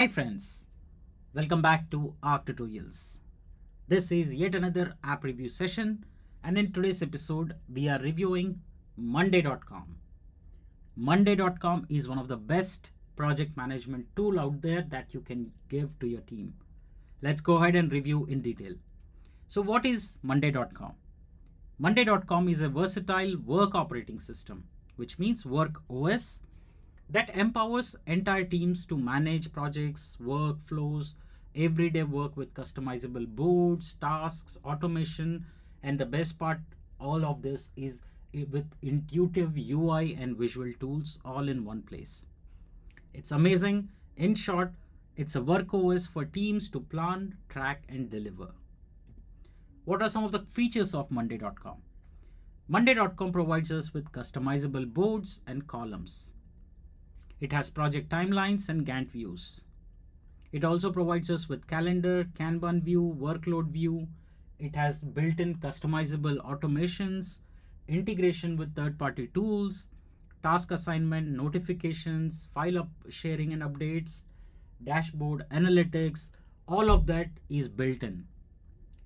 Hi friends, welcome back to Arc Tutorials. This is yet another app review session, and in today's episode we are reviewing Monday.com. Monday.com is one of the best project management tool out there that you can give to your team. Let's go ahead and review in detail. So what is Monday.com? Monday.com is a versatile work operating system, which means work OS that empowers entire teams to manage projects, workflows, everyday work with customizable boards, tasks, automation, and the best part, all of this is with intuitive UI and visual tools all in one place. It's amazing. In short, it's a work OS for teams to plan, track, and deliver. What are some of the features of Monday.com? Monday.com provides us with customizable boards and columns. It has project timelines and Gantt views. It also provides us with calendar, Kanban view, workload view. It has built-in customizable automations, integration with third-party tools, task assignment, notifications, file sharing and updates, dashboard, analytics. All of that is built in.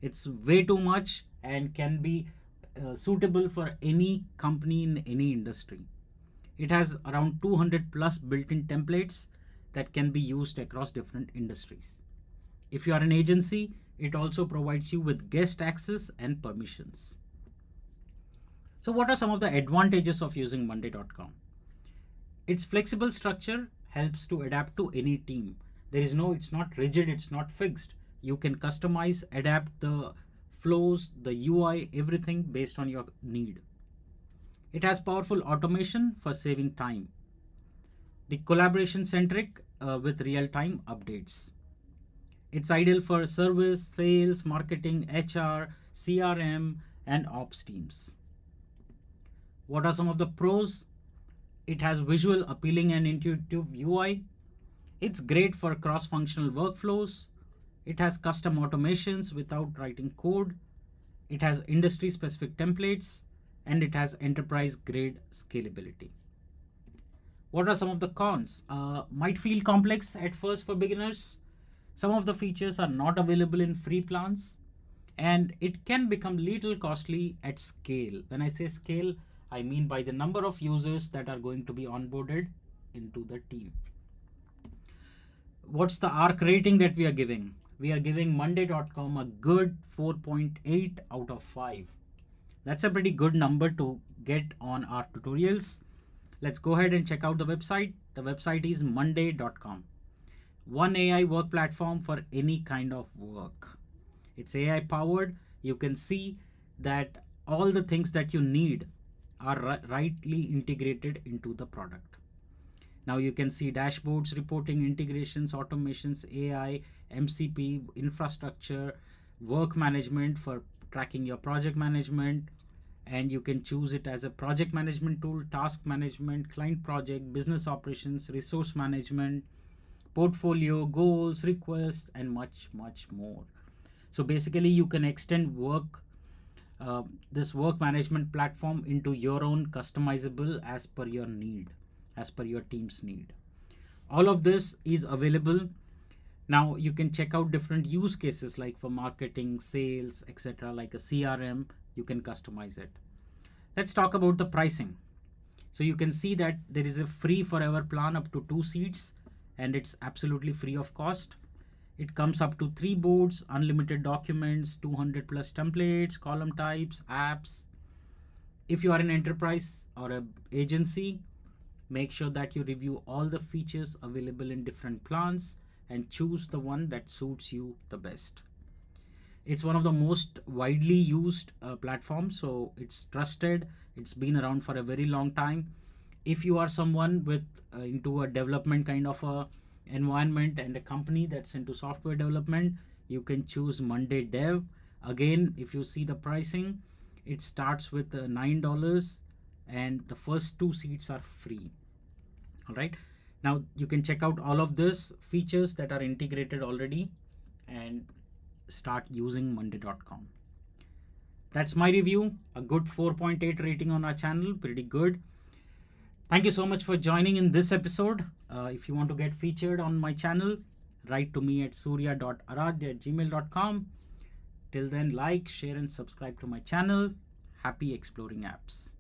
It's way too much and can be suitable for any company in any industry. It has around 200 plus built-in templates that can be used across different industries. If you are an agency, it also provides you with guest access and permissions. So what are some of the advantages of using Monday.com? Its flexible structure helps to adapt to any team. It's not rigid, it's not fixed. You can customize, adapt the flows, the UI, everything based on your need. It has powerful automation for saving time. The collaboration centric with real time updates. It's ideal for service, sales, marketing, HR, CRM, and ops teams. What are some of the pros? It has visual appealing and intuitive UI. It's great for cross functional workflows. It has custom automations without writing code. It has industry specific templates, and it has enterprise grade scalability. What are some of the cons? Might feel complex at first for beginners. Some of the features are not available in free plans, and it can become little costly at scale. When I say scale, I mean by the number of users that are going to be onboarded into the team. What's the ARC rating that we are giving? We are giving Monday.com a good 4.8 out of 5. That's a pretty good number to get on our tutorials. Let's go ahead and check out the website. The website is monday.com. One AI work platform for any kind of work. It's AI powered. You can see that all the things that you need are rightly integrated into the product. Now you can see dashboards, reporting, integrations, automations, AI, MCP, infrastructure, work management for tracking your project management, and you can choose it as a project management tool, task management, client project, business operations, resource management, portfolio, goals, requests, and much more. So basically you can extend this work management platform into your own customizable as per your need, as per your team's need. All of this is available. Now you can check out different use cases like for marketing, sales, etc. Like a CRM, you can customize it. Let's talk about the pricing. So you can see that there is a free forever plan up to 2 seats, and it's absolutely free of cost. It comes up to 3 boards, unlimited documents, 200 plus templates, column types, apps. If you are an enterprise or an agency, make sure that you review all the features available in different plans and choose the one that suits you the best. It's one of the most widely used platforms, so it's trusted. It's been around for a very long time. If you are someone with into a development kind of a environment and a company that's into software development, you can choose Monday Dev. Again, if you see the pricing, it starts with $9, and the first 2 seats are free. All right. Now you can check out all of this features that are integrated already and start using Monday.com. That's my review. A good 4.8 rating on our channel. Pretty good. Thank you so much for joining in this episode. If you want to get featured on my channel, write to me at surya.aradhya@gmail.com. Till then, like, share, and subscribe to my channel. Happy exploring apps.